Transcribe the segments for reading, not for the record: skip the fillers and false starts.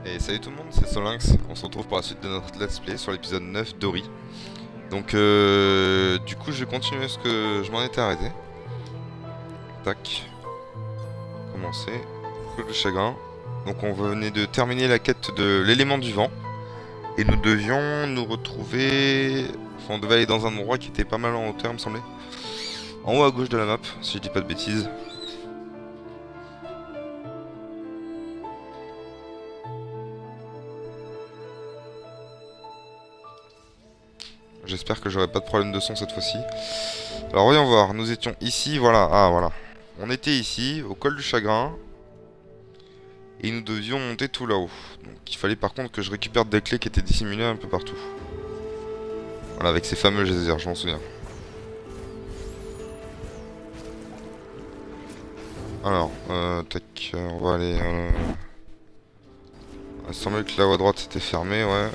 Et salut tout le monde, c'est Solinx. On se retrouve pour la suite de notre let's play sur l'épisode 9 d'Ori. Donc du coup je vais continuer ce que je m'en étais arrêté. Tac, commencer. Coup de chagrin. Donc on venait de terminer la quête de l'élément du vent. Et nous devions nous retrouver... Enfin on devait aller dans un endroit qui était pas mal en hauteur me semblait. En haut à gauche de la map, si je dis pas de bêtises. J'espère que j'aurai pas de problème de son cette fois-ci. Alors voyons voir, nous étions ici, voilà, voilà. On était ici, au col du chagrin. Et nous devions monter tout là-haut. Donc il fallait par contre que je récupère des clés qui étaient dissimulées un peu partout. Voilà, avec ces fameux geysers, je m'en souviens. Alors, tac, on va aller... Il semblait que là-haut à droite c'était fermé, ouais.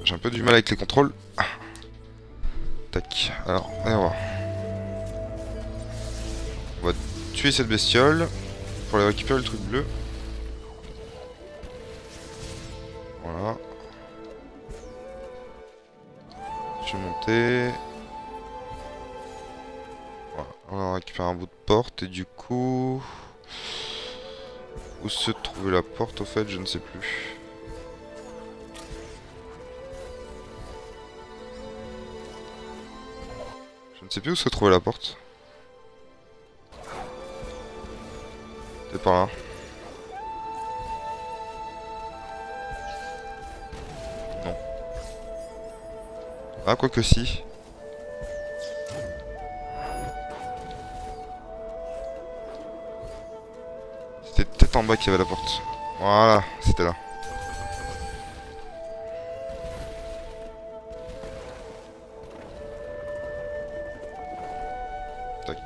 J'ai un peu du mal avec les contrôles. Ah. Tac, alors, allez voir. On va tuer cette bestiole pour aller récupérer le truc bleu. Voilà. Je vais monter. Voilà. On va récupérer un bout de porte et du coup... Où se trouvait la porte au fait, je ne sais plus. Je ne sais plus où se trouvait la porte. C'est par là. Non. Ah, quoique si. C'était peut-être en bas qu'il y avait la porte. Voilà, c'était là. Tac.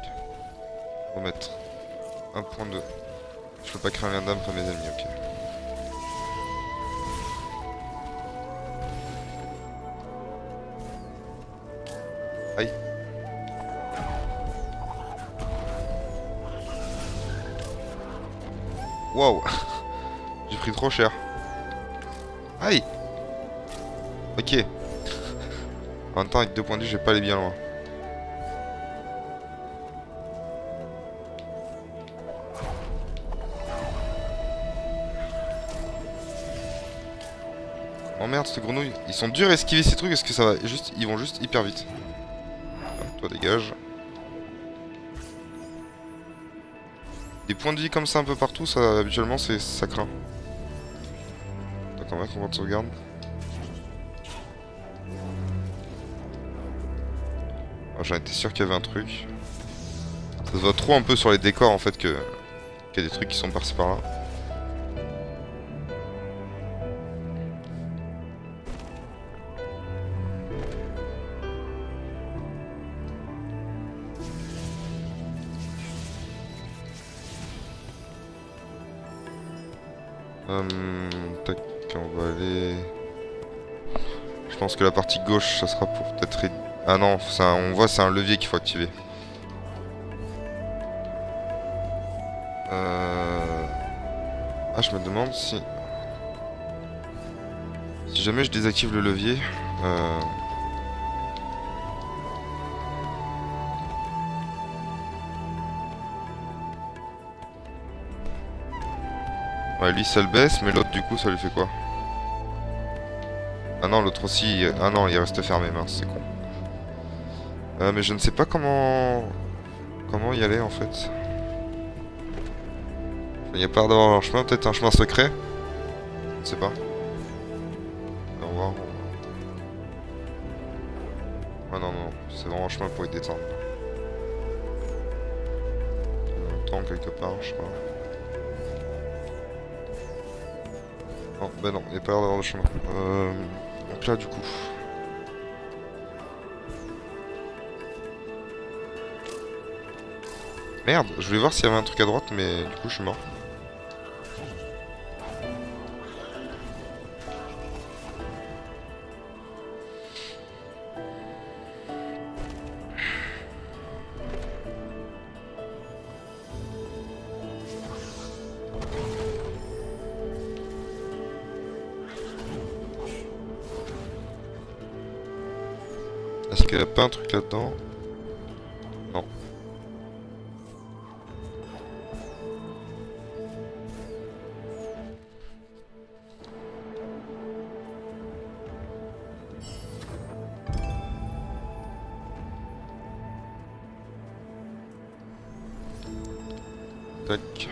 Remettre. 1.2. Je peux pas créer un lien d'âme comme mes ennemis, ok. Aïe. Waouh. J'ai pris trop cher. Aïe. Ok. En même temps, avec 2 points de vue, je vais pas aller bien loin. Oh merde, ces grenouilles. Ils sont durs à esquiver ces trucs, est-ce que ça va juste... Ils vont juste hyper vite. Ah, toi, dégage. Des points de vie comme ça un peu partout, ça, habituellement, ça craint. D'accord, on va qu'on va de sauvegarde. Ah, j'en étais sûr qu'il y avait un truc. Ça se voit trop un peu sur les décors en fait qu'il y a des trucs qui sont par-ci par-là. Tac, on va aller... Je pense que la partie gauche, ça sera pour peut-être... Ah non, on voit c'est un levier qu'il faut activer. Ah, je me demande si... Si jamais je désactive le levier... Ouais, lui ça le baisse, mais l'autre du coup ça lui fait quoi? Ah non, l'autre aussi... Ah non, il reste fermé, mince, c'est con. Mais je ne sais pas comment... Comment y aller en fait. Il n'y a pas l'air d'avoir un chemin, peut-être un chemin secret? Je ne sais pas. On va voir. Ah non, non, c'est vraiment un chemin pour y détendre. En même temps, quelque part, je sais pas. Non, bah non, il n'y a pas l'air d'avoir de chemin. Donc là, du coup. Merde, je voulais voir s'il y avait un truc à droite, mais du coup, je suis mort. Est-ce qu'il n'y a pas un truc là-dedans? Non. Tac.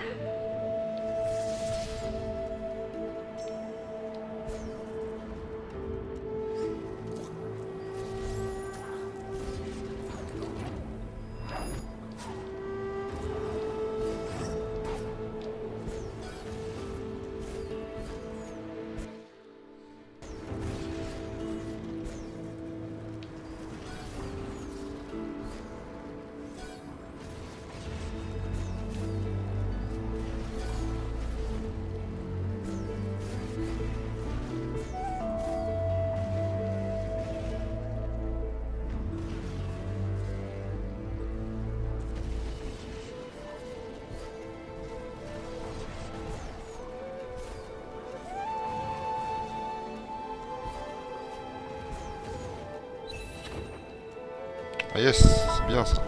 Ah yes, c'est bien ça.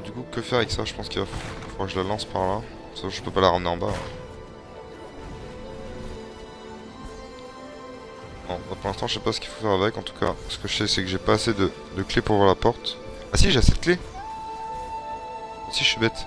Du coup, que faire avec ça? Je pense qu'il va falloir que je la lance par là. Sauf que je peux pas la ramener en bas. Bon, bah, pour l'instant, je sais pas ce qu'il faut faire avec en tout cas. Ce que je sais, c'est que j'ai pas assez de clés pour ouvrir la porte. Ah si, j'ai assez de clés. Si, je suis bête.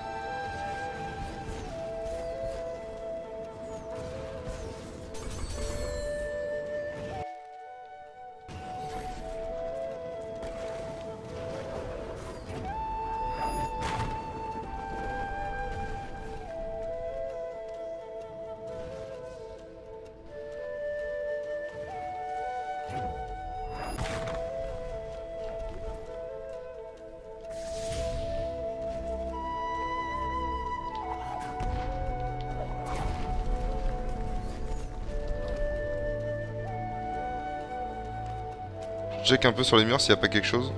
Je check un peu sur les murs s'il n'y a pas quelque chose.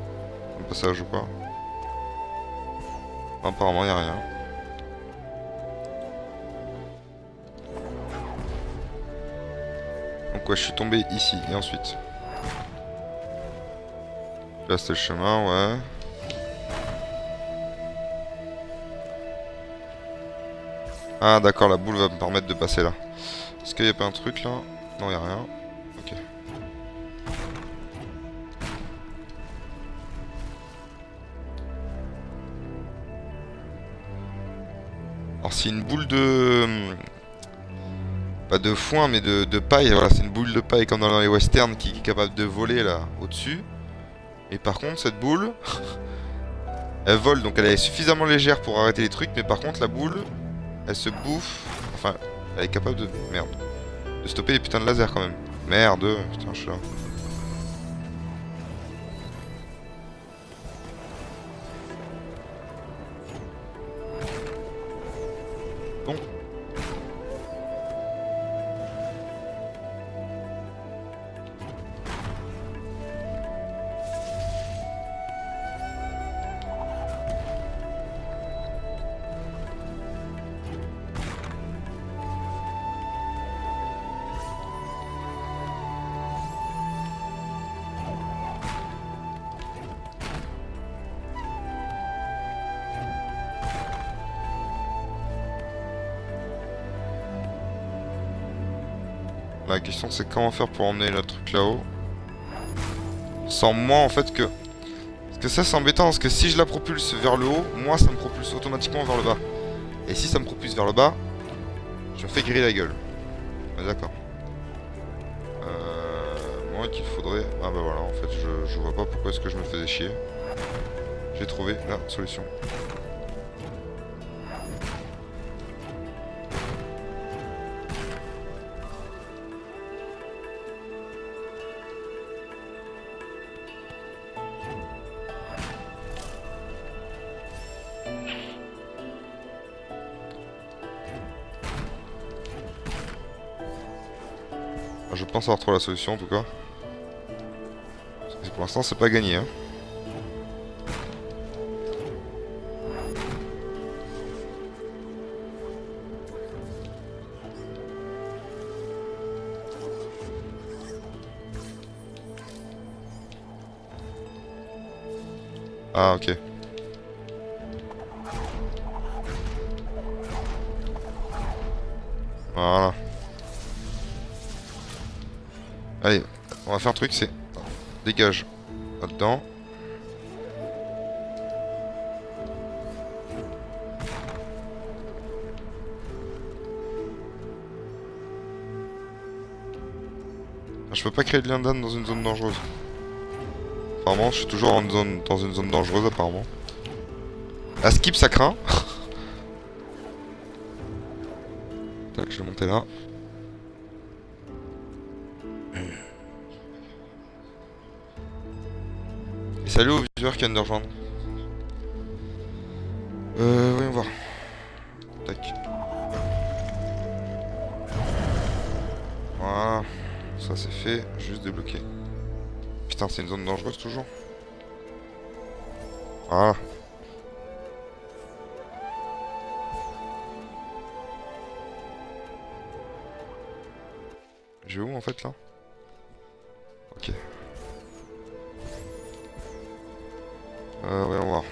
Un passage ou pas. Apparemment, il n'y a rien. Donc ouais, je suis tombé ici et ensuite. Là, c'était le chemin, ouais. Ah d'accord, la boule va me permettre de passer là. Est-ce qu'il n'y a pas un truc là? Non, il n'y a rien. Ok. Alors c'est une boule de... Pas de foin mais de paille, voilà, c'est une boule de paille comme dans les westerns qui est capable de voler là au-dessus. Et par contre cette boule, elle vole donc elle est suffisamment légère pour arrêter les trucs, mais par contre la boule, elle se bouffe, enfin elle est capable de... Merde. De stopper les putains de lasers quand même. Merde, putain je suis là. Bon. La question c'est comment faire pour emmener le truc là-haut. Sans moi en fait que... Parce que ça c'est embêtant parce que si je la propulse vers le haut, moi ça me propulse automatiquement vers le bas. Et si ça me propulse vers le bas, je me fais griller la gueule. Ah, d'accord. Moi qu'il faudrait... Ah bah voilà, en fait je vois pas pourquoi est-ce que je me faisais chier. J'ai trouvé la solution. Je pense avoir trouvé la solution en tout cas. Pour l'instant c'est pas gagné hein. Ah, ok. Voilà. Allez, on va faire un truc, c'est... Dégage. Là-dedans. Je peux pas créer de lien d'âne dans une zone dangereuse. Apparemment, je suis toujours dans une zone dangereuse, apparemment. La skip, ça craint. Tac, je vais monter là. Et salut aux viewers qui viennent de rejoindre. Voyons voir. Tac. Voilà. Ça c'est fait. Juste débloquer. Putain, c'est une zone dangereuse toujours. Voilà. Je vais où en fait là? Ok. Voyons voir.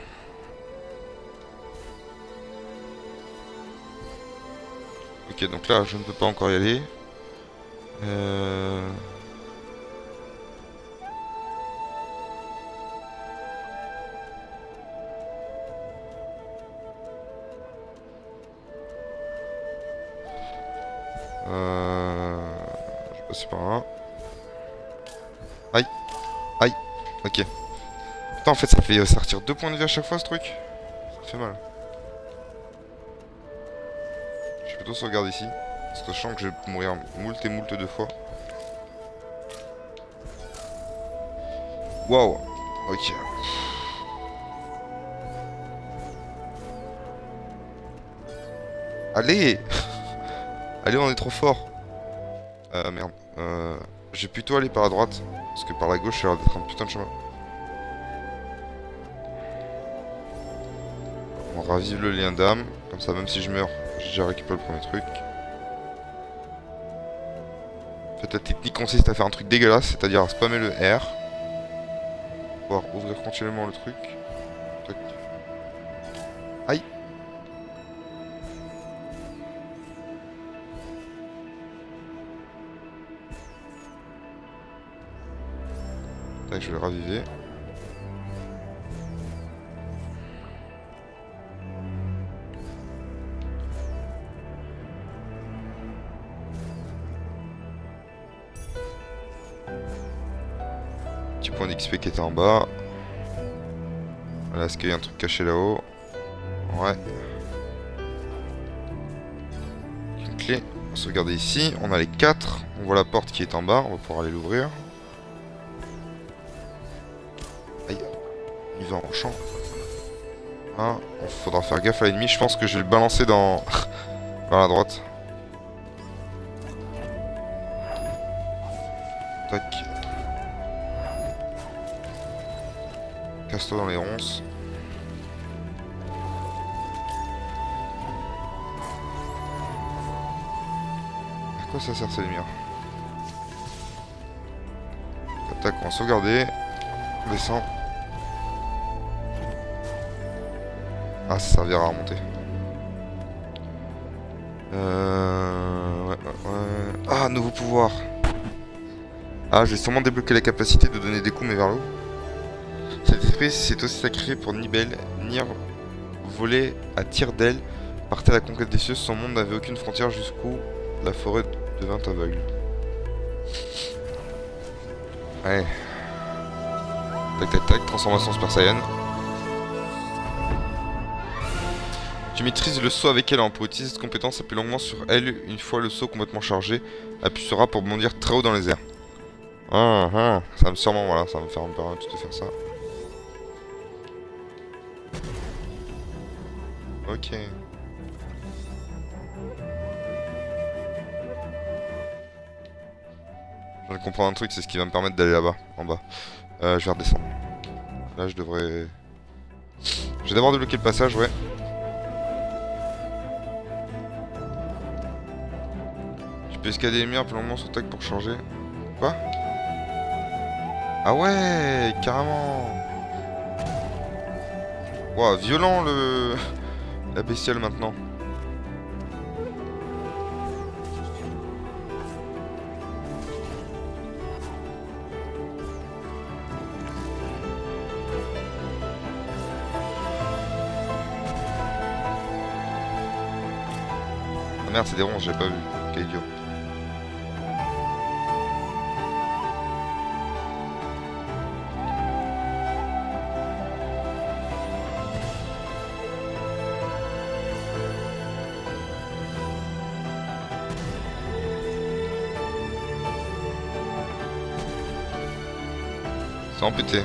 Ok, donc là je ne peux pas encore y aller. Je vais passer par là. Aïe. Aïe. Ok. Putain, en fait, ça fait sortir 2 points de vie à chaque fois ce truc. Ça fait mal. Je vais plutôt sauvegarder ici. Sachant que je vais mourir moult et moult de fois. Waouh. Ok. Allez. Allez, on est trop fort. Merde. Je vais plutôt aller par la droite. Parce que par la gauche, ça a l'air d'être un putain de chemin. On ravive le lien d'âme. Comme ça, même si je meurs, j'ai déjà récupéré le premier truc. En fait, la technique consiste à faire un truc dégueulasse, c'est-à-dire à spammer le R. Pour pouvoir ouvrir continuellement le truc. Tac. Aïe. Tac, je vais le raviver. Petit point d'XP qui était en bas. Voilà, est-ce qu'il y a un truc caché là-haut? Ouais. Une clé. On va sauvegarder ici. On a les 4. On voit la porte qui est en bas. On va pouvoir aller l'ouvrir. Aïe. Il va en champ. Ah, il faudra faire gaffe à l'ennemi. Je pense que je vais le balancer dans... vers la droite. Tac. Casse-toi dans les ronces. À quoi ça sert ces lumières? Tac, on va sauvegarder. On descend. Ah, ça servira à remonter. Ouais. Ah, nouveau pouvoir. Ah, j'ai sûrement débloqué la capacité de donner des coups mais vers le haut. Cet esprit s'est aussi sacrifié pour Nibel. Nier volait à tire d'aile, partait à la conquête des cieux. Son monde n'avait aucune frontière jusqu'où la forêt devint aveugle. Ouais. Tac tac tac, transformation Super Saiyan. Tu maîtrises le saut avec elle, on peut utiliser cette compétence, appuie longuement sur elle une fois le saut complètement chargé. Appuie sur A pour bondir très haut dans les airs. Ça va me sûrement, voilà, ça va me faire me permettre de faire ça. Ok. Je viens de comprendre un truc, c'est ce qui va me permettre d'aller là-bas, en bas. Je vais redescendre. Là, je devrais... Je vais d'abord débloquer le passage, ouais. Tu peux escalader les murs, plus longuement sur tac pour changer. Quoi? Ah ouais, carrément. Ouah, violent le... la bestiole maintenant. Ah merde, c'est des ronces, j'ai pas vu. Quel idiot. C'est amputé.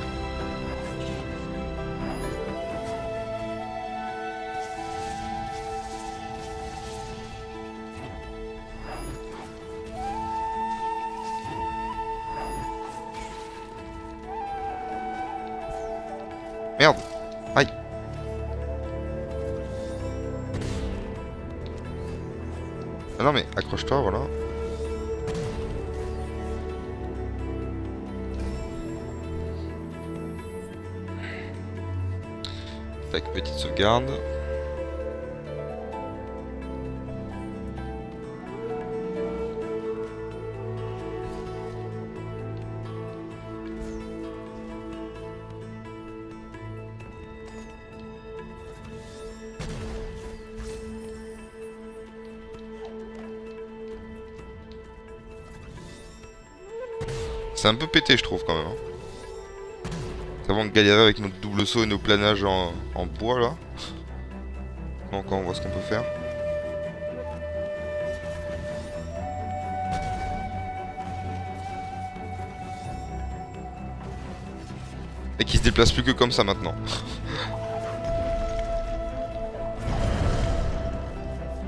Merde. Aïe. Ah non mais accroche-toi, voilà. Tac, petite sauvegarde. C'est un peu pété, je trouve, quand même. Hein. Avant de galérer avec notre double saut et nos planages en bois, là. Donc, on voit ce qu'on peut faire. Et qui se déplace plus que comme ça, maintenant.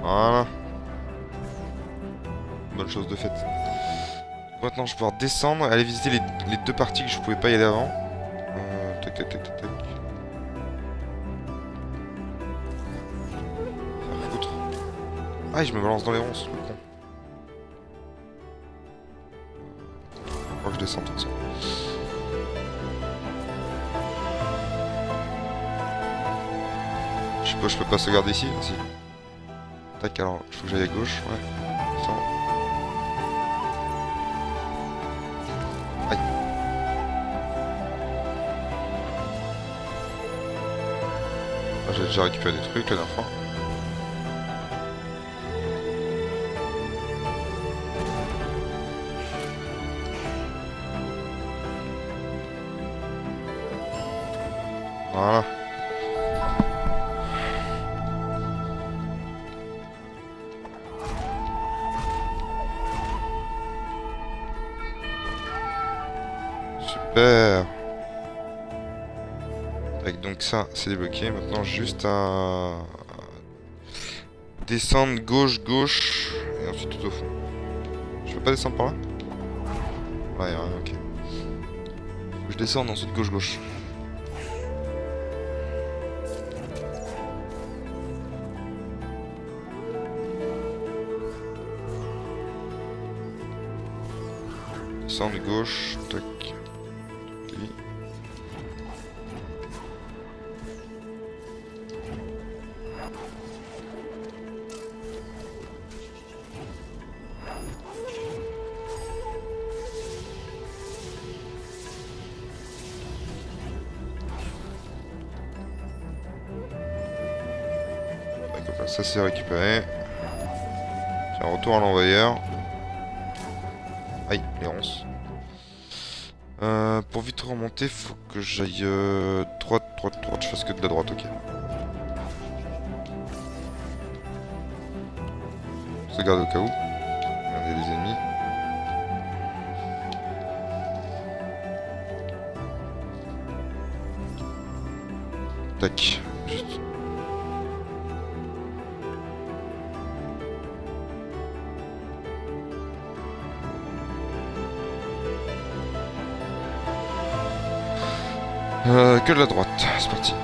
Voilà. Bonne chose de faite. Maintenant, je vais pouvoir descendre et aller visiter les deux parties que je pouvais pas y aller avant. Tac, tac, tac, tac, tac. Faire foutre. Ah, je me balance dans les ronces, le con. Je crois que je descends tout ça. Je suppose que je peux pas sauvegarder ici, si. Tac, alors, il faut que j'aille à gauche, ouais. Attends. Aïe. Ah, j'ai déjà récupéré des trucs la dernière fois. Voilà. Super. Tac, donc ça, c'est débloqué. Maintenant, juste à descendre gauche, gauche, et ensuite tout au fond. Je peux pas descendre par là? Ouais, ok. Faut que je descende ensuite gauche, gauche. Descendre gauche, tac. Ok. D'accord, ça c'est récupéré. J'ai un retour à l'envoyeur. Aïe, les ronces. Pour vite remonter, faut que j'aille droite, droite, droite. Je fasse que de la droite, ok. Je garde au cas où. Regardez les ennemis. Tac. Juste. Que de la droite, c'est parti.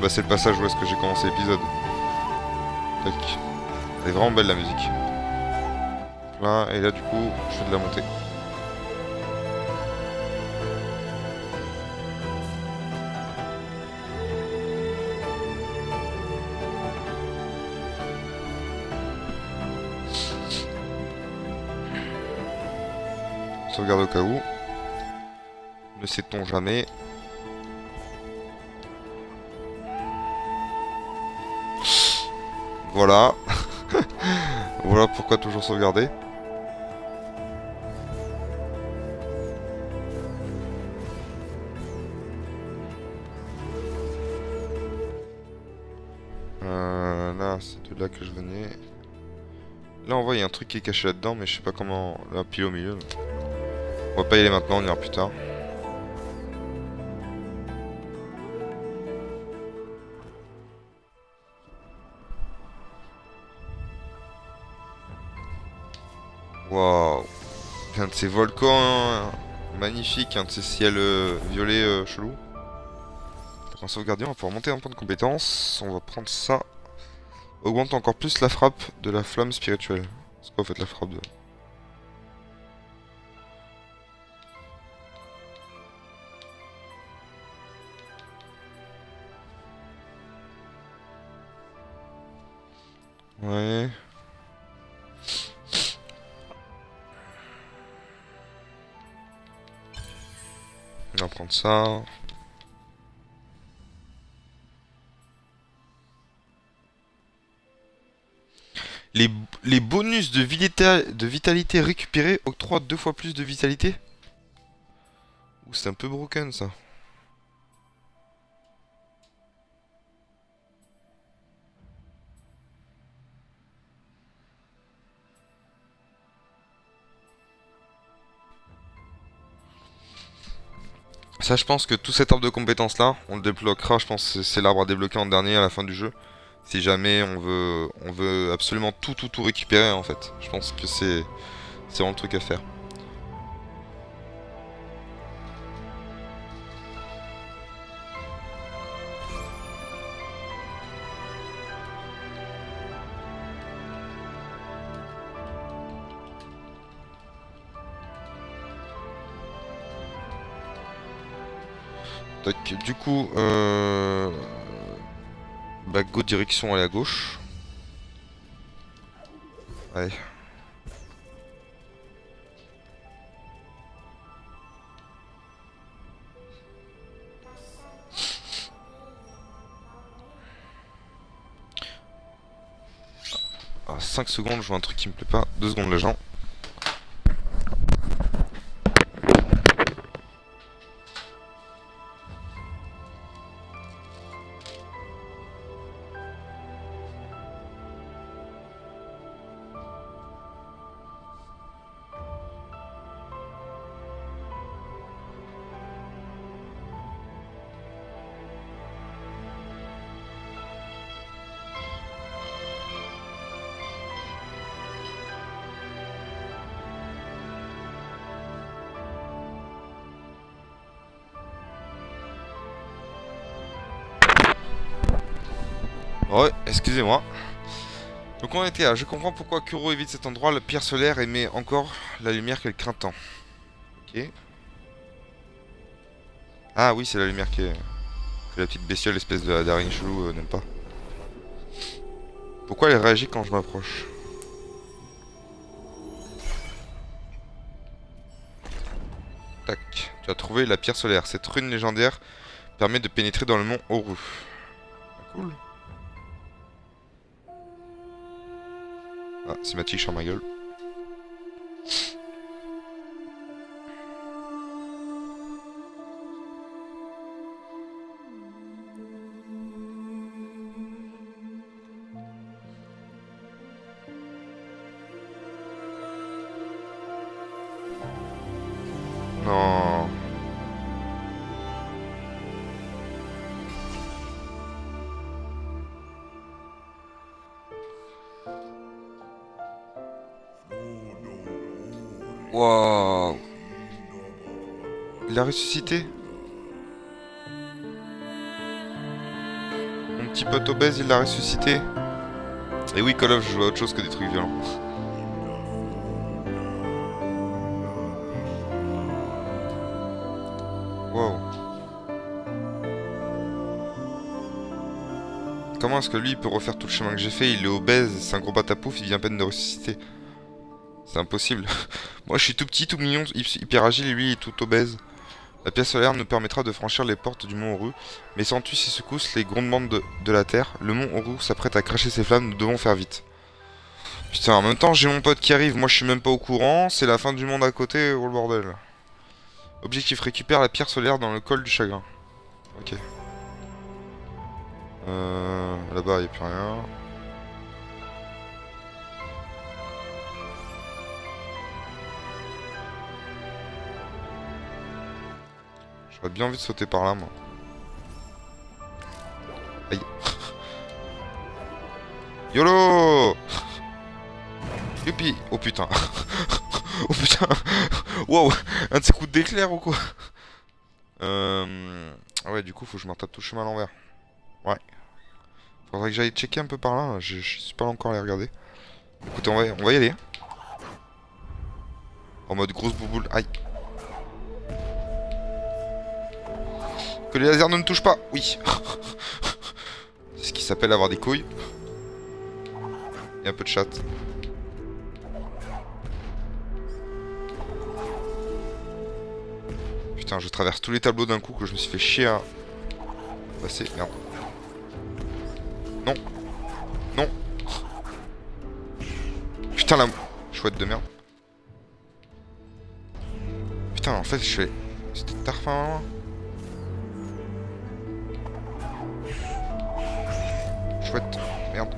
Bah c'est le passage où est-ce que j'ai commencé l'épisode. Tac. Elle est vraiment belle la musique. Là, et là du coup, je fais de la montée. sauvegarde au cas où. Ne sait-on jamais. Voilà. Voilà pourquoi toujours sauvegarder. Là, c'est de là que je venais. Là, on voit, il y a un truc qui est caché là-dedans, mais je sais pas comment... Là, pile au milieu. On va pas y aller maintenant, on ira plus tard. Waouh. Un de ces volcans magnifiques, un de ces ciels violets chelous. Donc en sauvegarder, on va pouvoir monter un point de compétence. On va prendre ça. Augmente encore plus la frappe de la flamme spirituelle. C'est quoi en fait la frappe de... Ouais. On va prendre ça. Les bonus de vitalité récupérés octroient 2 fois plus de vitalité. Ouh, c'est un peu broken ça. Ça, je pense que tout cet arbre de compétences là, on le débloquera. Je pense que c'est l'arbre à débloquer en dernier à la fin du jeu. Si jamais on veut absolument tout récupérer en fait. Je pense que c'est vraiment le truc à faire. Tac, du coup, bah, go direction à la gauche. Ouais. Ah, 5 secondes, je vois un truc qui me plaît pas. 2 secondes les gens. Ouais, excusez-moi. Donc on était à... Je comprends pourquoi Kuro évite cet endroit. La pierre solaire émet encore la lumière qu'elle craint tant. Ok. Ah oui, c'est la lumière que la petite bestiole, espèce d'araignée chelou, n'aime pas. Pourquoi elle réagit quand je m'approche? Tac. Tu as trouvé la pierre solaire. Cette rune légendaire permet de pénétrer dans le mont Oru. Cool. Ah, c'est ma tige sur ma gueule. Non. Waouh. Il a ressuscité. Mon petit pote obèse, il l'a ressuscité. Et oui, Call of, je joue à autre chose que des trucs violents. Wow. Comment est-ce que lui il peut refaire tout le chemin que j'ai fait? Il est obèse, c'est un gros batapouf, il vient à peine de ressusciter. C'est impossible. Moi je suis tout petit, tout mignon, hyper agile et lui il est tout obèse. La pierre solaire nous permettra de franchir les portes du mont Oru, mais s'entuit si secousse les grondements de la terre. Le mont Oru s'apprête à cracher ses flammes, nous devons faire vite. Putain, en même temps j'ai mon pote qui arrive, moi je suis même pas au courant, c'est la fin du monde à côté, oh le bordel. Objectif, récupère la pierre solaire dans le col du chagrin. Ok. Là-bas y'a plus rien. J'aurais bien envie de sauter par là moi. Aïe. YOLO. Youpi. Oh putain. Oh putain. Wow. Un de ces coups d'éclair ou quoi? Ah ouais, du coup faut que je me tape tout le chemin à l'envers. Ouais. Faudrait que j'aille checker un peu par là, je suis pas encore allé regarder. Écoutez, on va y aller. En mode grosse bouboule. Aïe. Que les lasers ne me touchent pas. Oui. C'est ce qui s'appelle avoir des couilles. Et un peu de chatte. Putain, je traverse tous les tableaux d'un coup que je me suis fait chier à passer. Merde. Non. Non. Putain, la chouette de merde. Putain, en fait, je fais... C'était tard, fin. Chouette. Merde.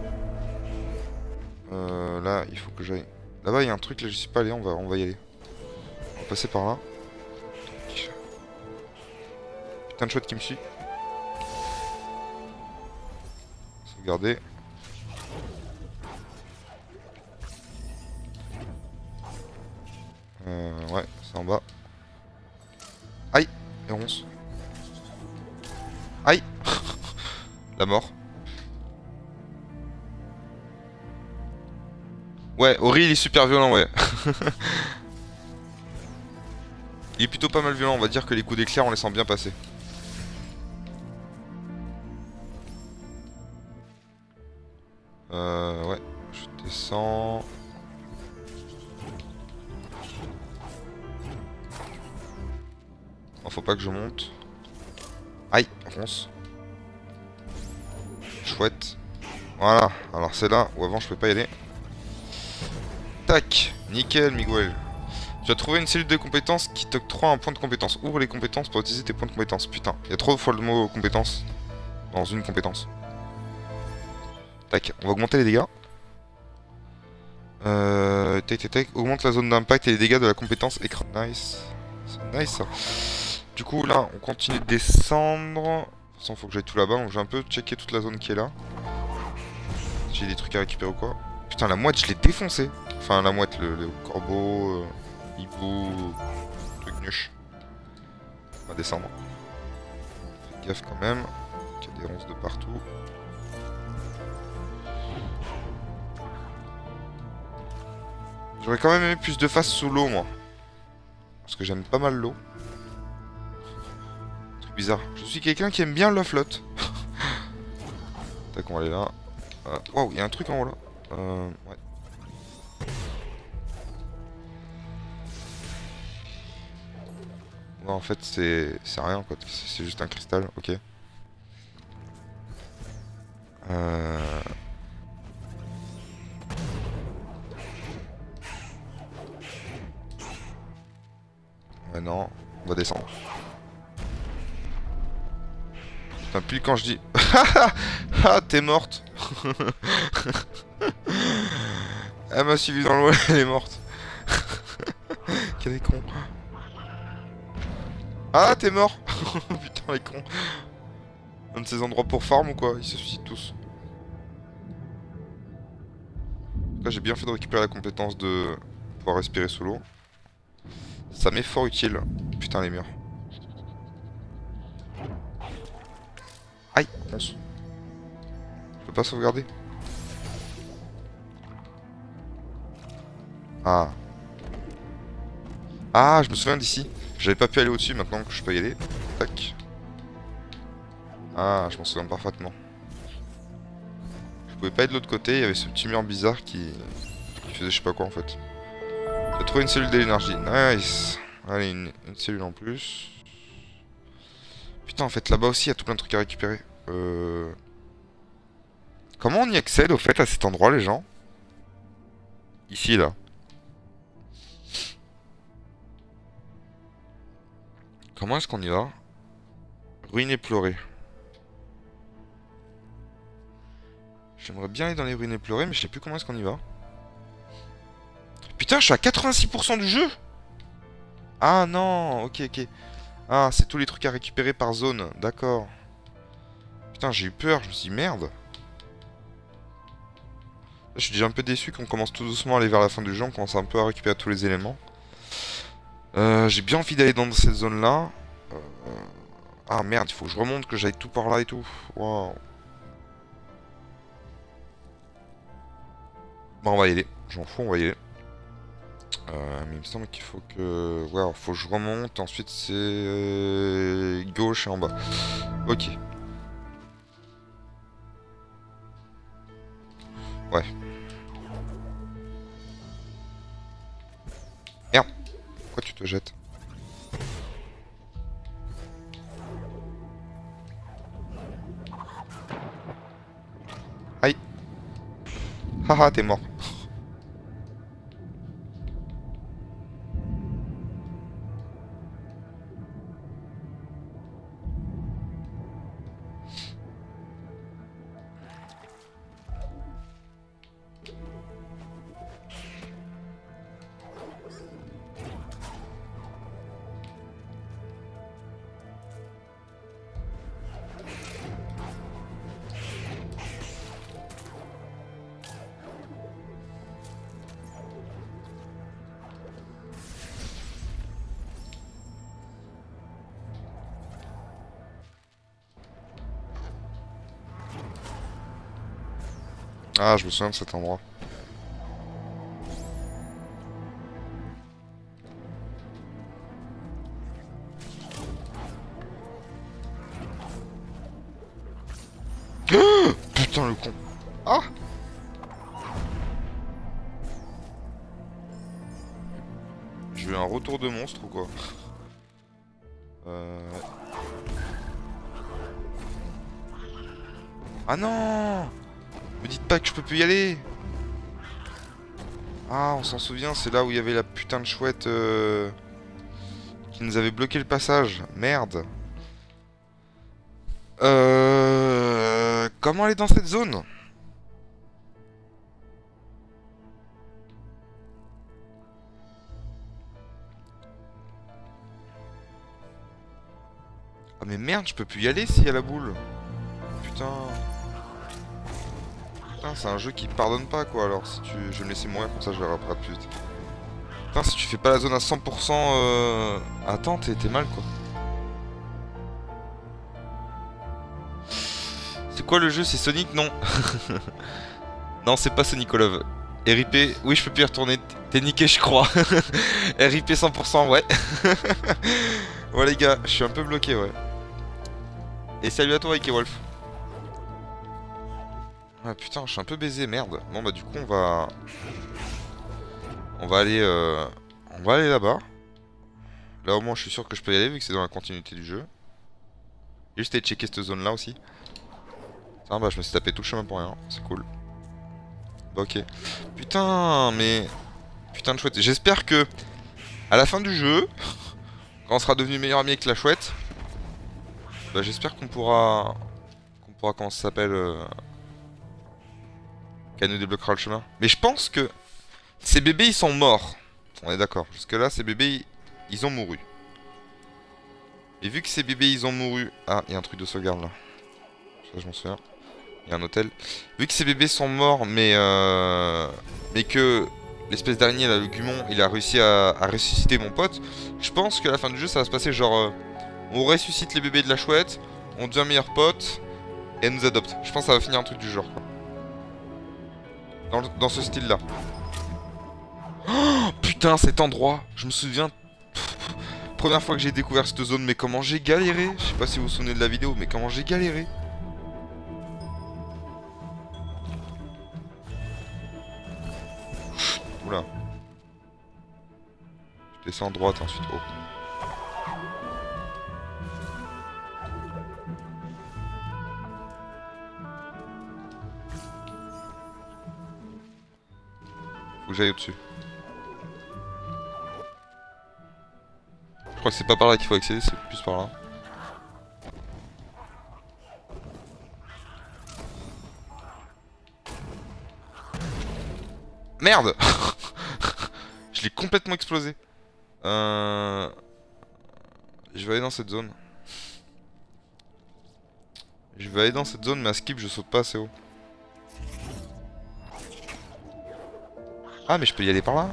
Là, il faut que j'aille... Là-bas, il y a un truc, là, je suis pas allé, on va y aller. On va passer par là. Putain de chouette qui me suit. Sauvegarder. Ouais, c'est en bas. Aïe, et 11. Aïe. La mort. Ouais, Ori il est super violent, ouais. Il est plutôt pas mal violent, on va dire que les coups d'éclair on les sent bien passer. Ouais, je descends. Oh, faut pas que je monte. Aïe, ronce. Chouette. Voilà, alors c'est là où avant je peux pas y aller. Tac, nickel Miguel. Tu as trouvé une cellule de compétences qui t'octroie un point de compétence. Ouvre les compétences pour utiliser tes points de compétences. Putain, il y a trop fois le mot compétence dans une compétence. Tac, on va augmenter les dégâts. Tac, tac, tac. Augmente la zone d'impact et les dégâts de la compétence écran. Nice. C'est nice ça. Du coup, là, on continue de descendre. De toute façon, faut que j'aille tout là-bas. Donc, j'ai un peu checké toute la zone qui est là. Si j'ai des trucs à récupérer ou quoi. Putain, la mouette, je l'ai défoncé. Enfin, la mouette, le corbeau, hibou, truc nuche. On va descendre. Fais gaffe quand même. Il y a des ronces de partout. J'aurais quand même aimé plus de face sous l'eau, moi. Parce que j'aime pas mal l'eau. Truc bizarre. Je suis quelqu'un qui aime bien la flotte. Tac, on va aller là. Waouh, il y a un truc en haut là. Ouais. Ouais, en fait, c'est rien quoi. C'est juste un cristal, ok. Ouais, non, on va descendre. Putain, pile quand je dis... Ah, t'es morte. Elle m'a suivi dans l'eau, elle est morte. Quel est con. Ah, t'es mort. Putain, les cons. Un de ces endroits pour farm ou quoi? Ils se suicident tous. Là, j'ai bien fait de récupérer la compétence de pouvoir respirer sous l'eau. Ça m'est fort utile. Putain, les murs. Aïe, ponce. Je peux pas sauvegarder. Ah. Ah, je me souviens d'ici. J'avais pas pu aller au-dessus, maintenant que je peux y aller. Tac. Ah, je m'en souviens parfaitement. Je pouvais pas être de l'autre côté, il y avait ce petit mur bizarre qui faisait je sais pas quoi en fait. trouver une cellule d'énergie. Nice. Allez, une cellule en plus. Putain, en fait, là-bas aussi, il y a tout plein de trucs à récupérer. Comment on y accède, au fait, à cet endroit, les gens? Ici, là. Comment est-ce qu'on y va? Ruines éplorées. J'aimerais bien aller dans les ruines éplorées, mais je sais plus comment est-ce qu'on y va. Putain, je suis à 86% du jeu! Ah non, ok, ok. Ah, c'est tous les trucs à récupérer par zone, d'accord. Putain, j'ai eu peur, je me suis dit merde. Là, je suis déjà un peu déçu qu'on commence tout doucement à aller vers la fin du jeu, on commence un peu à récupérer tous les éléments. J'ai bien envie d'aller dans cette zone-là. Ah merde, il faut que je remonte, que j'aille tout par là et tout. Waouh. Bon, on va y aller. J'en fous, on va y aller. Mais il me semble qu'il faut que... Ouais, alors, faut que je remonte. Ensuite, c'est... gauche et en bas. Ok. Ouais. Merde. Pourquoi tu te jettes? Aïe. Haha, t'es mort. Ah, je me souviens de cet endroit. Putain, le con. Ah! J'ai eu un retour de monstre ou quoi? Ah non! Me dites pas que je peux plus y aller! Ah, on s'en souvient, c'est là où il y avait la putain de chouette qui nous avait bloqué le passage. Merde. Comment aller dans cette zone? Ah mais merde, je peux plus y aller s'il y a la boule. Putain. Putain, c'est un jeu qui te pardonne pas quoi. Alors si tu... Je vais me laisser mourir comme ça je verrai après plus vite. Putain, si tu fais pas la zone à 100%... Attends, t'es mal quoi. C'est quoi le jeu? C'est Sonic? Non. Non, c'est pas Sonic Love. RIP, oui, je peux plus y retourner. T'es niqué, je crois. RIP 100%, ouais. Ouais, les gars, je suis un peu bloqué, ouais. Et salut à toi, Ike Wolf. Ah putain, je suis un peu baisé, merde. Bon, bah, du coup, on va. On va aller. On va aller là-bas. Là, au moins, je suis sûr que je peux y aller vu que c'est dans la continuité du jeu. J'ai juste été checker cette zone-là aussi. Ah, bah, je me suis tapé tout le chemin pour rien. C'est cool. Bah, ok. Putain, mais. Putain de chouette. J'espère que. À la fin du jeu. Quand on sera devenu meilleur ami avec la chouette. Bah, j'espère qu'on pourra. Comment ça s'appelle qu'elle nous débloquera le chemin. Mais je pense que. Ces bébés, ils sont morts. On est d'accord. Jusque là, ces bébés, ils ont mouru. Et vu que ces bébés, ils ont mouru... Ah, il y a un truc de sauvegarde, là. Ça, je m'en souviens. Il y a un hôtel. Vu que ces bébés sont morts, mais que l'espèce d'araignée, là, le Gumon, il a réussi à ressusciter mon pote, je pense qu'à la fin du jeu, ça va se passer genre... on ressuscite les bébés de la chouette, on devient meilleur pote, et elle nous adopte. Je pense que ça va finir un truc du genre, quoi. Dans ce style-là. Oh, putain, cet endroit, je me souviens... Première fois que j'ai découvert cette zone, mais comment j'ai galéré. Je sais pas si vous vous souvenez de la vidéo, mais comment j'ai galéré. Oula. Descends à droite, ensuite haut. Faut que j'aille au-dessus. Je crois que c'est pas par là qu'il faut accéder, c'est plus par là. Merde. Je l'ai complètement explosé. Je vais aller dans cette zone. Je vais aller dans cette zone, mais à skip, je saute pas assez haut. Ah, mais je peux y aller par là.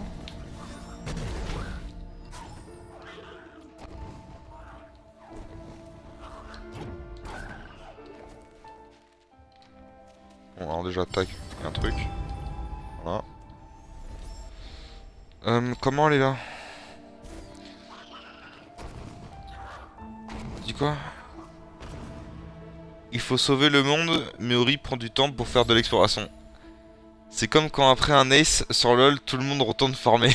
Bon, alors déjà, tac, il y a un truc. Voilà. Comment elle est là? Dis quoi? Il faut sauver le monde, mais Ori prend du temps pour faire de l'exploration. C'est comme quand après un ace sur LoL, tout le monde retourne farmer.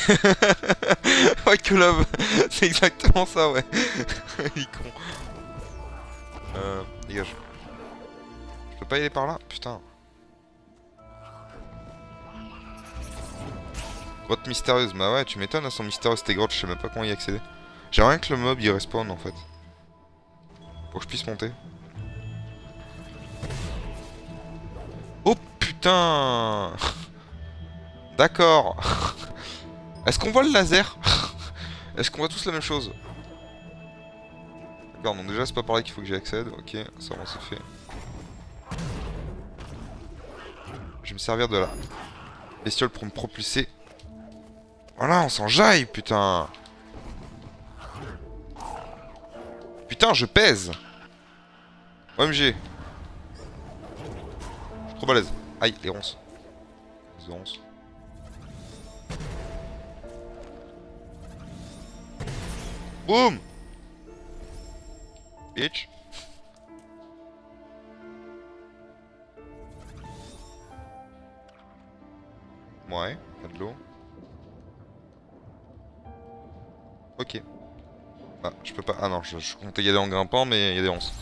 Ouais, que love. C'est exactement ça, ouais. Il est con. Dégage. Je peux pas y aller par là? Putain. Grotte mystérieuse. Bah ouais, tu m'étonnes, elles sont mystérieuses tes grottes, je sais même pas comment y accéder. J'aimerais rien que le mob il respawn en fait. Pour que je puisse monter. Oh putain. D'accord. Est-ce qu'on voit le laser? Est-ce qu'on voit tous la même chose? D'accord, donc déjà c'est pas par là qu'il faut que j'y accède. Ok, ça on s'est fait. Je vais me servir de la bestiole pour me propulser. Voilà, on s'enjaille, putain. Putain, je pèse. OMG. Je suis trop balèze. Aïe, les ronces. Les ronces. Boum. Bitch. Ouais, pas de l'eau. Ok. Ah, je peux pas. Ah non, je comptais y aller en grimpant, mais il y a des ronces.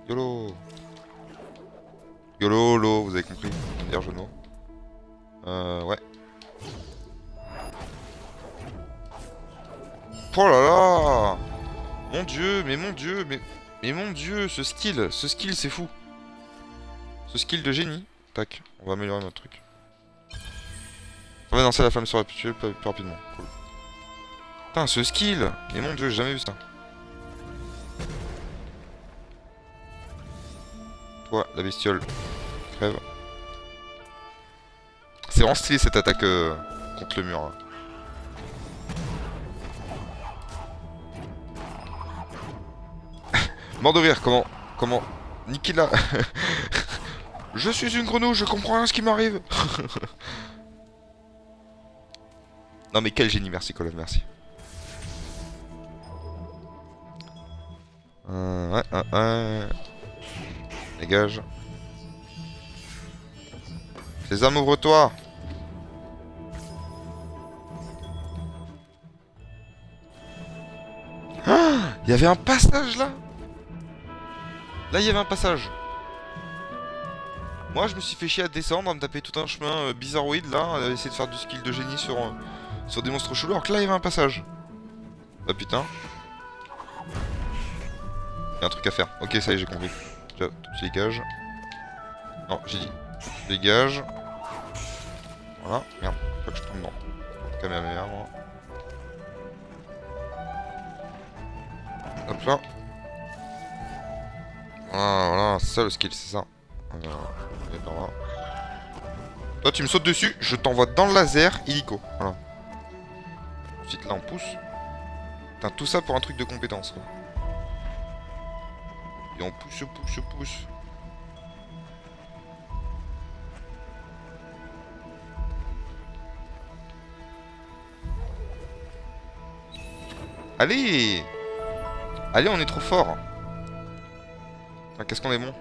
YOLO. YOLO, l'eau, vous avez compris. Meilleur jeu de mots. Ouais. Oh là là. Mon dieu, mais mon dieu, mais mon dieu, ce skill c'est fou. Ce skill de génie. Tac, on va améliorer notre truc. On va lancer la flamme sur la plus rapidement. Cool. Putain, ce skill. Mais mon dieu, j'ai jamais vu ça. Toi, la bestiole. Crève. C'est vraiment stylé cette attaque contre le mur. Là. Mort de rire, comment Nikila. Je suis une grenouille, je comprends rien ce qui m'arrive. Non mais quel génie, merci Colin, merci. Ouais. Dégage. Sésame, ouvre-toi. Il y avait un passage là. Là il y avait un passage. Moi je me suis fait chier à descendre, à me taper tout un chemin bizarroïde là, à essayer de faire du skill de génie sur des monstres chelous, alors que là il y avait un passage. Ah putain. Il y a un truc à faire. Ok, ça y est, j'ai compris. Tu dégages. Non, j'ai dit. Tu dégages. Voilà. Merde, faut que je tombe dans. Caméra, moi. Hop là. Voilà, c'est ça le skill, c'est ça. Par là. Toi, tu me sautes dessus, je t'envoie dans le laser, illico. Voilà. Ensuite, là, on pousse. Putain, tout ça pour un truc de compétence, quoi. Et on pousse. Allez! Allez, on est trop fort. Ah, qu'est-ce qu'on est bon.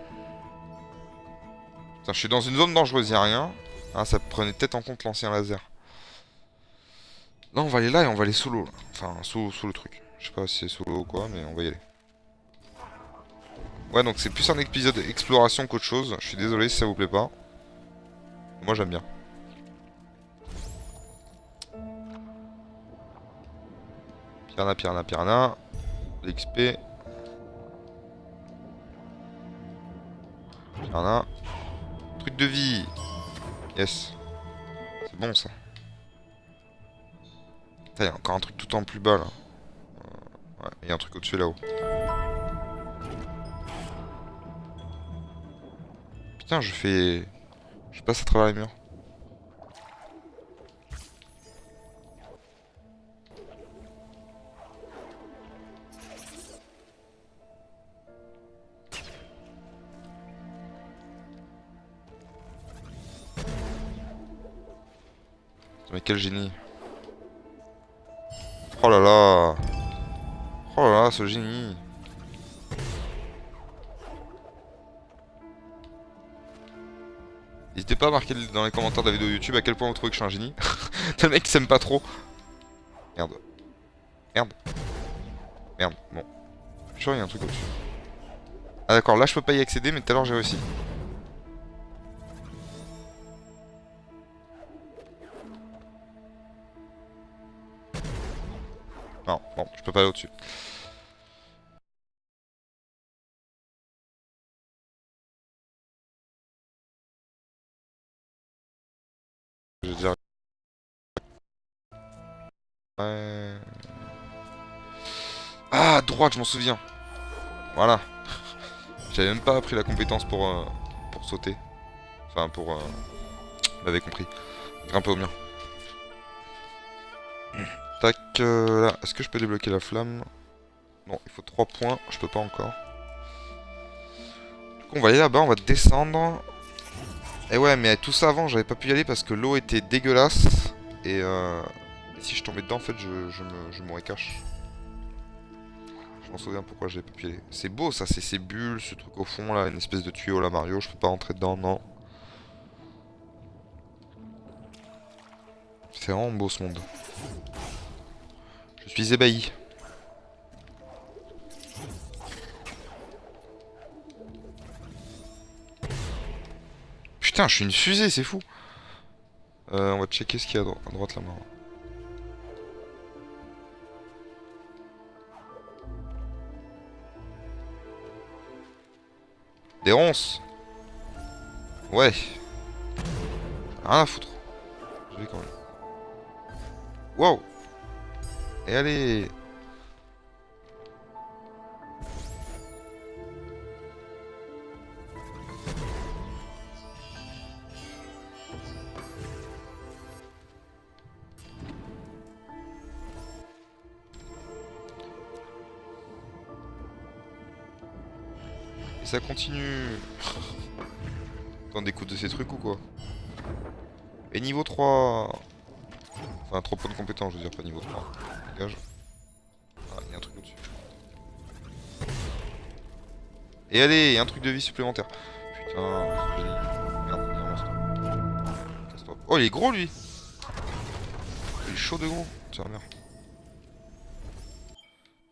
Putain, je suis dans une zone dangereuse, y'a rien. Ah, ça prenait peut-être en compte l'ancien laser. Là, on va aller là et on va aller solo. Là. Enfin, sous le truc. Je sais pas si c'est solo ou quoi, mais on va y aller. Ouais, donc c'est plus un épisode exploration qu'autre chose. Je suis désolé si ça vous plaît pas. Moi, j'aime bien. Piranha, piranha, piranha. L'XP. Piranha. Truc de vie. Yes. C'est bon ça. Il y a encore un truc tout en plus bas là. Ouais, il y a un truc au-dessus là-haut. Putain, je fais... Je passe à travers les murs. Mais quel génie. Oh là là. Oh là là, ce génie. N'hésitez pas à marquer dans les commentaires de la vidéo YouTube à quel point vous trouvez que je suis un génie. T'as le mec qui s'aime pas trop. Merde. Merde. Merde. Bon. Je suis sûr qu'il y a un truc au-dessus. Ah d'accord, là je peux pas y accéder, mais tout à l'heure j'ai réussi. Non, bon, je peux pas aller au-dessus. J'ai déjà... Ouais... Ah, à droite, je m'en souviens. Voilà. J'avais même pas appris la compétence pour sauter. Enfin, pour... Vous m'avez compris. Grimper au mur. Tac, là. Est-ce que je peux débloquer la flamme? Non, il faut 3 points. Je peux pas encore. Du coup, on va aller là-bas, on va descendre. Et ouais, mais tout ça avant, j'avais pas pu y aller parce que l'eau était dégueulasse. Et si je tombais dedans, en fait, je m'aurais cache. Je m'en souviens pourquoi j'avais pas pu y aller. C'est beau ça, c'est ces bulles, ce truc au fond là, une espèce de tuyau là Mario, je peux pas rentrer dedans, non. C'est vraiment beau ce monde. Je suis ébahi. Putain, je suis une fusée, c'est fou. On va checker ce qu'il y a à droite là-bas. Des ronces. Ouais. Rien à foutre. Je vais quand même. Wow. Et allez. Et ça continue. T'en découtes de ces trucs ou quoi? Et niveau 3. Enfin, 3 points de compétence, je veux dire, pas niveau 3. Dégage. Ah, il y a un truc au-dessus. Et allez, il y a un truc de vie supplémentaire. Putain, c'est génie. Merde, il y a un monstre. Casse-toi. Oh, il est gros lui! Il est chaud de gros. Tiens, merde.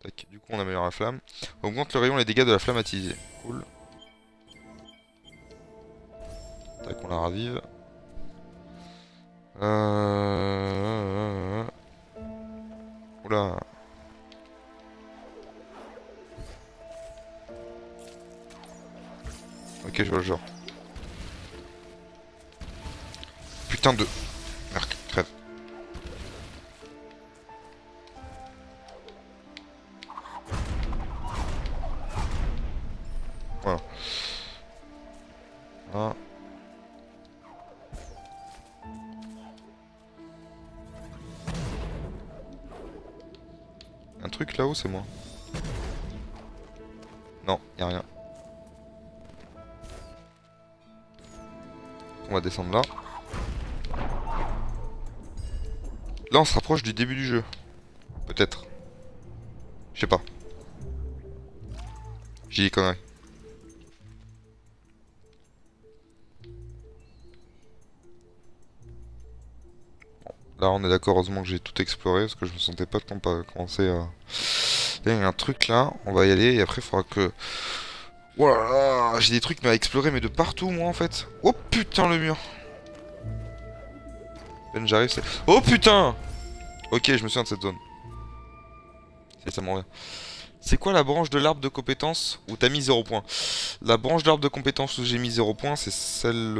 Tac, du coup, on améliore la flamme. On augmente le rayon et les dégâts de la flamme attisée. Cool. Tac, on la ravive. Oula. Ok, je vois le genre. Putain de... Merde, crève. Voilà. Voilà. Un truc là-haut, c'est moi. Non, y a rien. On va descendre là. Là, on se rapproche du début du jeu. Peut-être. Je sais pas. J'ai dit conneries. Là on est d'accord, heureusement que j'ai tout exploré parce que je me sentais pas de commencer à... Là il y a un truc là, on va y aller et après il faudra que... Voilà, j'ai des trucs mais à explorer mais de partout moi en fait. Oh putain le mur. Ben j'arrive c'est... Oh putain. Ok je me souviens de cette zone. Ça m'en revient. C'est quoi la branche de l'arbre de compétences où t'as mis 0 points? La branche d'arbre de compétences où j'ai mis 0 points c'est celle...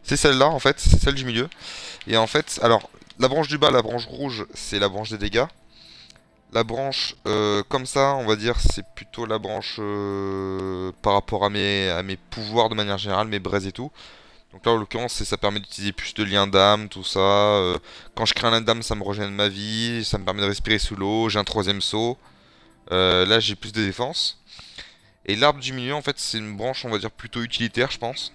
C'est celle-là en fait, c'est celle du milieu. Et en fait, alors, la branche du bas, la branche rouge, c'est la branche des dégâts. La branche comme ça, on va dire, c'est plutôt la branche par rapport à mes pouvoirs de manière générale, mes braises et tout. Donc là, en l'occurrence, ça permet d'utiliser plus de liens d'âme, tout ça. Quand je crée un lien d'âme, ça me régène ma vie, ça me permet de respirer sous l'eau, j'ai un troisième saut. Là, j'ai plus de défense. Et l'arbre du milieu, en fait, c'est une branche, on va dire, plutôt utilitaire, je pense.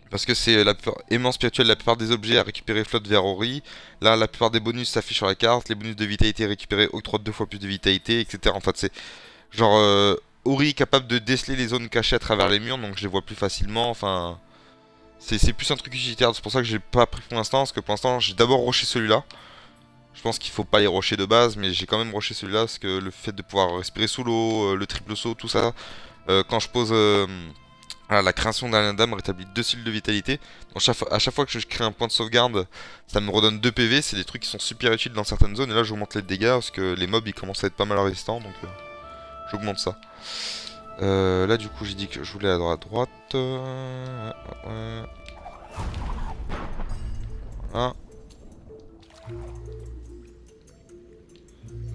Parce que c'est aimant spirituel, la plupart des objets à récupérer flottent vers Ori. Là, la plupart des bonus s'affichent sur la carte. Les bonus de vitalité récupérés octroient 2 fois plus de vitalité, etc. En fait, c'est genre Ori est capable de déceler les zones cachées à travers les murs, donc je les vois plus facilement. Enfin, c'est plus un truc utilitaire. C'est pour ça que j'ai pas pris pour l'instant, parce que pour l'instant, j'ai d'abord rushé celui-là. Je pense qu'il faut pas les rusher de base, mais j'ai quand même rushé celui-là, parce que le fait de pouvoir respirer sous l'eau, le triple saut, tout ça, quand je pose voilà, la création d'un dame rétablit 2 cils de vitalité. Donc à chaque fois que je crée un point de sauvegarde, ça me redonne 2 PV. C'est des trucs qui sont super utiles dans certaines zones. Et là, j'augmente les dégâts parce que les mobs ils commencent à être pas mal résistants. Donc j'augmente ça. Là, du coup, j'ai dit que je voulais aller à droite. Ouais. Voilà.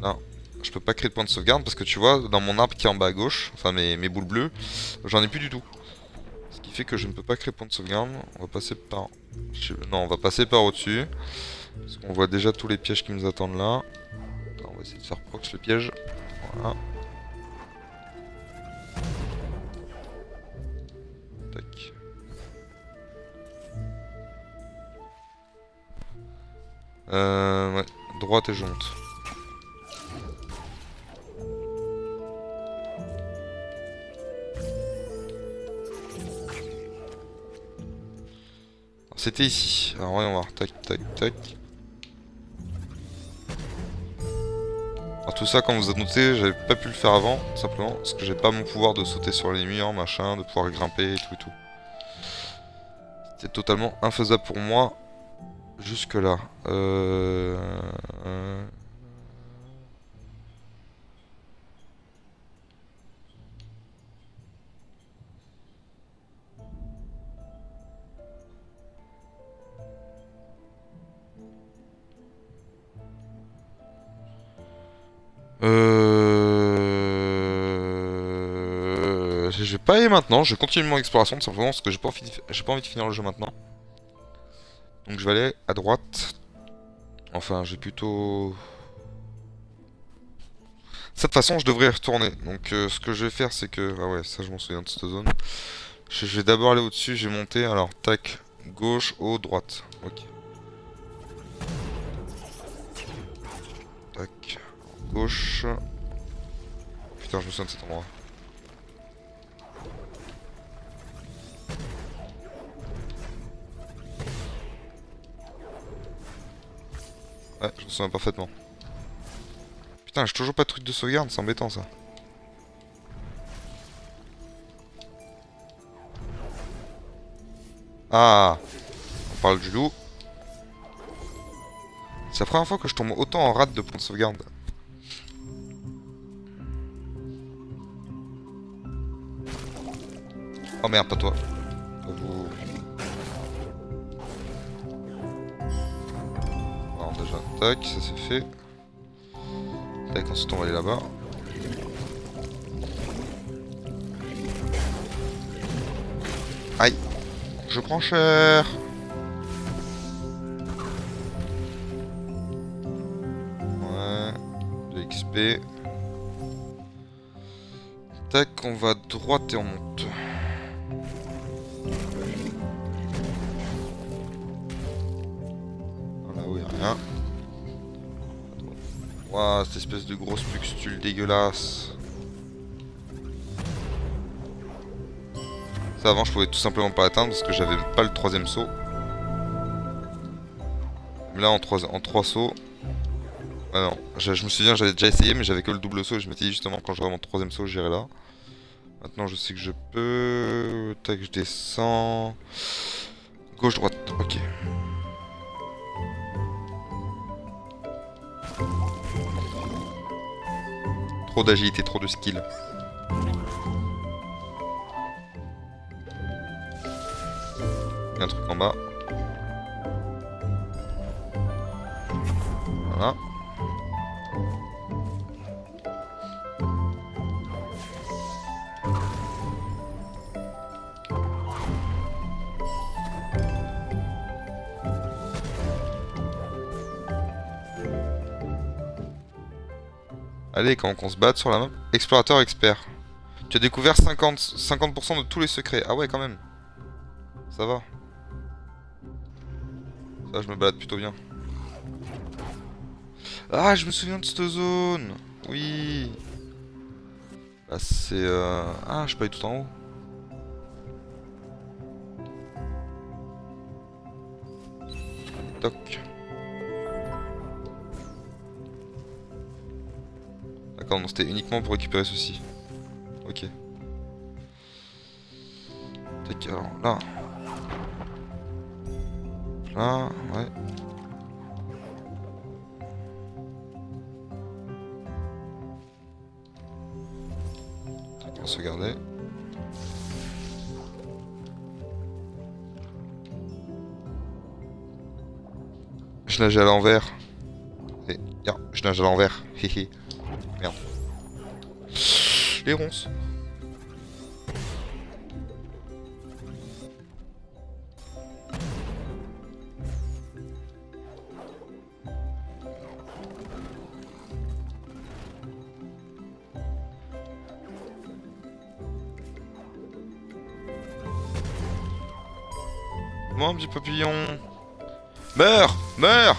Non, je peux pas créer de point de sauvegarde parce que tu vois, dans mon arbre qui est en bas à gauche, enfin mes boules bleues, j'en ai plus du tout. Ce qui fait que je ne peux pas créer point de sauvegarde. On va passer par... Non, on va passer par au-dessus. Parce qu'on voit déjà tous les pièges qui nous attendent là. Attends, on va essayer de faire prox le piège. Voilà. Tac. Ouais, droite et je monte. C'était ici. Alors voyons voir. Tac, tac, tac. Alors tout ça, comme vous avez noté, j'avais pas pu le faire avant, simplement, parce que j'ai pas mon pouvoir de sauter sur les murs, machin, de pouvoir grimper et tout et tout. C'était totalement infaisable pour moi jusque là. Je vais pas y aller maintenant, je vais continuer mon exploration tout simplement parce que j'ai pas envie de finir le jeu maintenant. Donc je vais aller à droite. Enfin, j'ai plutôt... De cette façon, je devrais y retourner. Donc ce que je vais faire, c'est que... Ah ouais, ça je m'en souviens de cette zone. Je vais d'abord aller au-dessus, j'ai monté. Alors, tac, gauche, haut, droite. Ok. Tac, gauche. Putain, je me souviens de cet endroit. Ouais, je me souviens parfaitement. Putain, j'ai toujours pas de truc de sauvegarde, c'est embêtant ça. Ah, on parle du loup. C'est la première fois que je tombe autant en rate de points de sauvegarde. Oh merde, pas toi. Vous... Alors déjà, tac, ça c'est fait. Tac, ensuite on va aller là-bas. Aïe, je prends cher. Ouais, de l'XP. Tac, on va droite et on monte. Voilà, où il n'y a rien. Waouh, cette espèce de grosse puxtule dégueulasse. Ça avant je pouvais tout simplement pas atteindre parce que j'avais pas le troisième saut. Là en 3 sauts. Ah non, je me souviens, j'avais déjà essayé, mais j'avais que le double saut. Et je m'étais dit justement, quand j'aurai mon 3ème saut, j'irai là. Maintenant, je sais que je peux. Tac, je descends. Gauche, droite, ok. Trop d'agilité, trop de skill. Il y a un truc en bas. Voilà. Allez, quand on se batte sur la map. Explorateur expert. Tu as découvert 50% de tous les secrets. Ah ouais, quand même. Ça va. Ça, je me balade plutôt bien. Ah, je me souviens de cette zone. Oui. Là, c'est... Ah, je peux aller tout en haut. Toc. D'accord, non, c'était uniquement pour récupérer ceci. Ok. Tac, alors là. Là, ouais. Tac, on va se garder. Je nage à l'envers. Et, je nage à l'envers. Hehe. Merde. Les ronces. Mon petit papillon. Meurs! Meurs!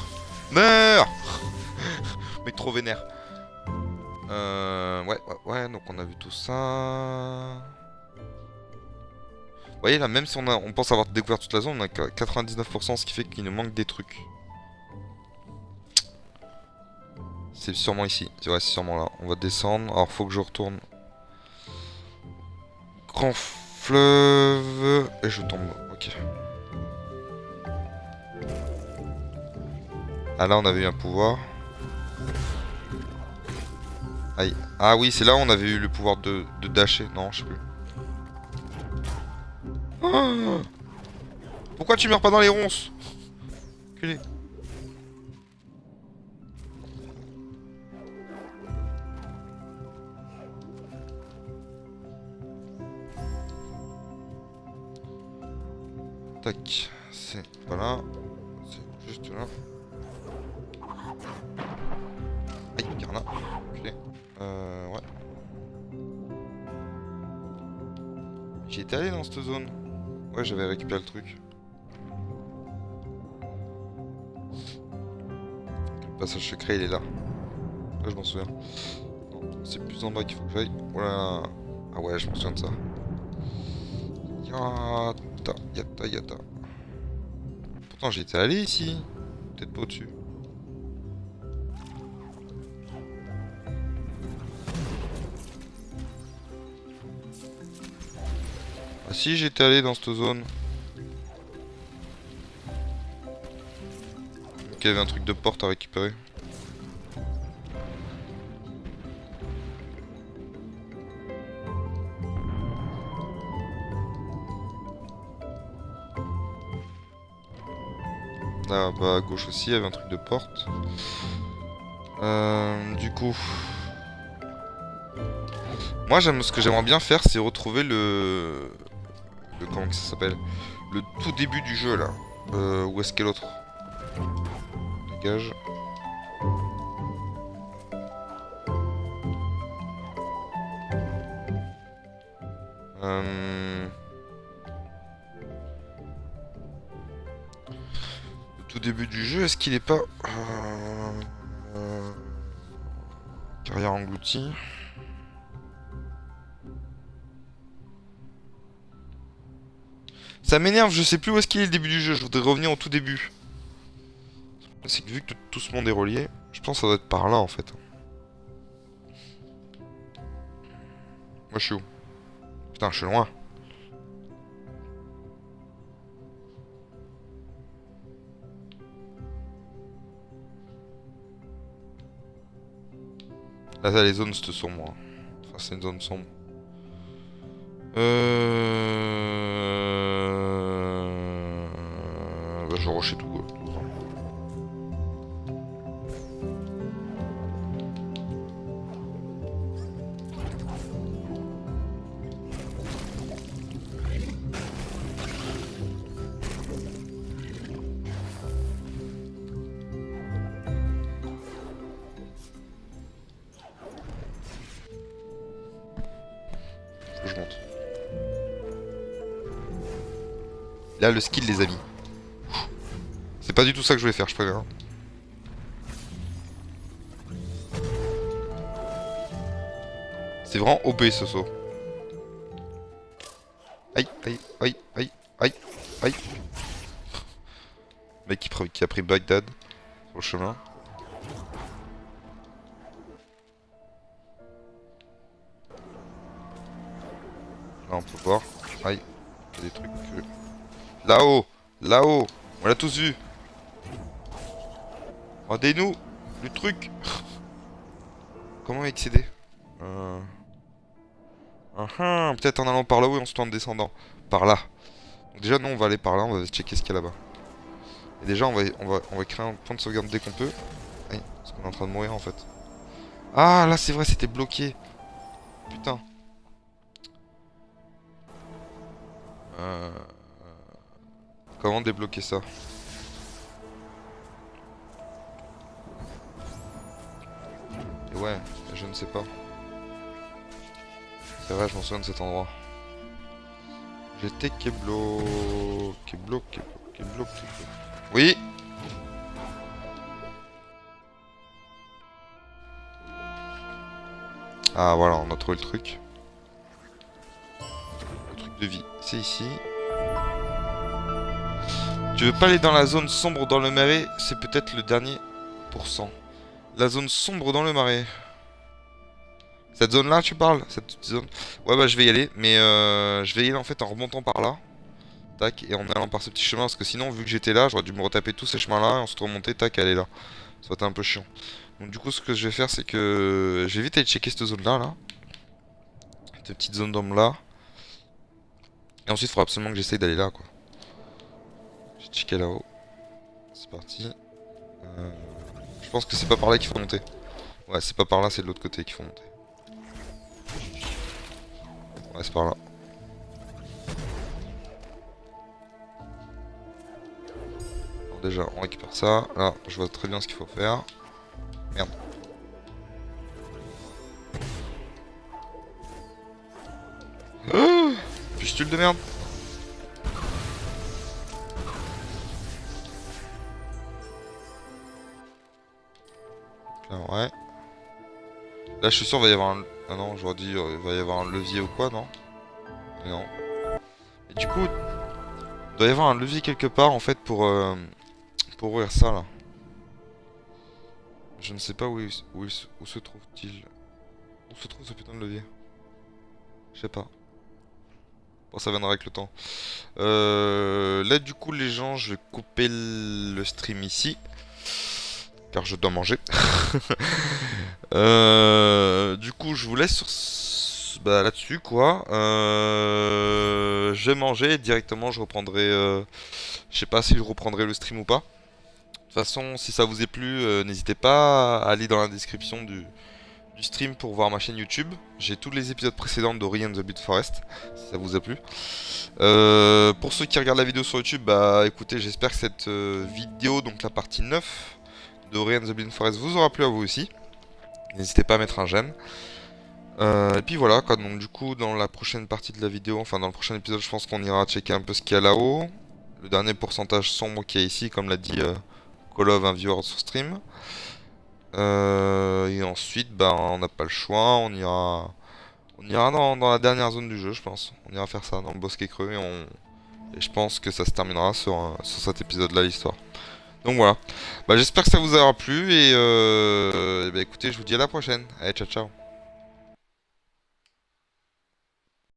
Meurs! Mec trop vénère. Ouais, donc on a vu tout ça. Vous voyez là, même si on pense avoir découvert toute la zone, on a 99%, ce qui fait qu'il nous manque des trucs. C'est sûrement ici. Ouais, c'est sûrement là. On va descendre. Alors faut que je retourne. Grand fleuve. Et je tombe. Ok. Ah là on avait eu un pouvoir. Aïe. Ah oui, c'est là où on avait eu le pouvoir de dasher. Non, je sais plus. Oh, pourquoi tu meurs pas dans les ronces? Culé. Tac. C'est pas là. C'est juste là. Aïe, Carna. Culé. Ouais. J'y étais allé dans cette zone. Ouais, j'avais récupéré le truc. Le passage secret, il est là. Là, je m'en souviens. Non, c'est plus en bas qu'il faut que j'aille. Voilà. Ah ouais, je m'en souviens de ça. Yata, yata, yata. Pourtant, j'y étais allé ici. Peut-être pas au-dessus. Ah si, j'étais allé dans cette zone. Donc il y avait un truc de porte à récupérer. Là, bah à gauche aussi, il y avait un truc de porte. Du coup... Moi, ce que j'aimerais bien faire, c'est retrouver comment que ça s'appelle? Le tout début du jeu, là. Où est-ce qu'est l'autre? Dégage. Le tout début du jeu, est-ce qu'il est pas... Carrière engloutie. Ça m'énerve, je sais plus où est-ce qu'il est le début du jeu, je voudrais revenir au tout début. C'est que vu que tout ce monde est relié, je pense que ça doit être par là en fait. Moi je suis où? Putain, je suis loin. Là, ça, les zones, c'est sombre. Hein. Enfin, c'est une zone sombre. Bah, je vais rusher tout, quoi. Faut que je monte. Là, le skill, les amis. C'est pas du tout ça que je voulais faire, je préviens. C'est vraiment OP ce saut. Aïe, aïe, aïe, aïe, aïe, aïe. Mec qui a pris Bagdad sur le chemin. Là, on peut voir. Aïe, il y a des trucs. Là-haut, là-haut, on l'a tous vu. Rendez-nous le truc. Comment accéder peut-être en allant par là-haut et ensuite en descendant. Par là. Donc déjà, nous, on va aller par là, on va checker ce qu'il y a là-bas. Et déjà, on va créer un point de sauvegarde dès qu'on peut. Aïe, parce qu'on est en train de mourir en fait. Ah, là, c'est vrai, c'était bloqué. Putain. Comment débloquer ça? Et ouais, je ne sais pas. C'est vrai, je m'en souviens de cet endroit. J'étais Keblo. Keblo. Oui! Ah voilà, on a trouvé le truc. Le truc de vie, c'est ici. Tu veux pas aller dans la zone sombre dans le marais? C'est peut-être le dernier pourcent. La zone sombre dans le marais. Cette zone là tu parles? Cette petite zone. Ouais bah je vais y aller. Mais je vais y aller en fait en remontant par là. Tac. Et en allant par ce petit chemin. Parce que sinon vu que j'étais là j'aurais dû me retaper tous ces chemins là. Et ensuite remonter. Tac, aller là. Ça va être un peu chiant. Donc du coup ce que je vais faire c'est que je vais vite aller checker cette zone là. Cette petite zone d'homme là. Et ensuite il faudra absolument que j'essaye d'aller là quoi. J'ai checké là-haut. C'est parti. Je pense que c'est pas par là qu'il faut monter. Ouais, c'est pas par là, c'est de l'autre côté qu'il faut monter. Ouais, c'est par là. Alors déjà, on récupère ça. Là, je vois très bien ce qu'il faut faire. Merde. Pustule de merde. Ouais. Là, je suis sûr, il va y avoir un... Ah non, j'aurais dit, il va y avoir un levier ou quoi, non? Et non. Et du coup, il doit y avoir un levier quelque part, en fait, pour ouvrir ça, là. Je ne sais pas où se trouve-t-il. Où se trouve ce putain de levier? Je sais pas. Bon, ça viendra avec le temps. Là, du coup, les gens, je vais couper le stream ici. Car je dois manger. Du coup, je vous laisse sur bah, là-dessus, quoi. Je vais manger et directement, je reprendrai... je sais pas si je reprendrai le stream ou pas. De toute façon, si ça vous est plu, n'hésitez pas à aller dans la description du stream pour voir ma chaîne YouTube. J'ai tous les épisodes précédents d'Ori and the Blind Forest, si ça vous a plu. Pour ceux qui regardent la vidéo sur YouTube, bah écoutez, j'espère que cette vidéo, donc la partie 9 d'Ori and the Blind Forest, vous aura plu à vous aussi. N'hésitez pas à mettre un j'aime. Et puis voilà, quoi. Donc du coup, dans la prochaine partie de la vidéo, enfin dans le prochain épisode, je pense qu'on ira checker un peu ce qu'il y a là-haut. Le dernier pourcentage sombre qu'il y a ici, comme l'a dit Kolov, un viewer sur stream. Et ensuite, bah, on n'a pas le choix, on ira dans la dernière zone du jeu, je pense. On ira faire ça dans le bosquet creux et je pense que ça se terminera sur cet épisode-là, l'histoire. Donc voilà. Bah, j'espère que ça vous aura plu et bah, écoutez, je vous dis à la prochaine. Allez, ciao ciao.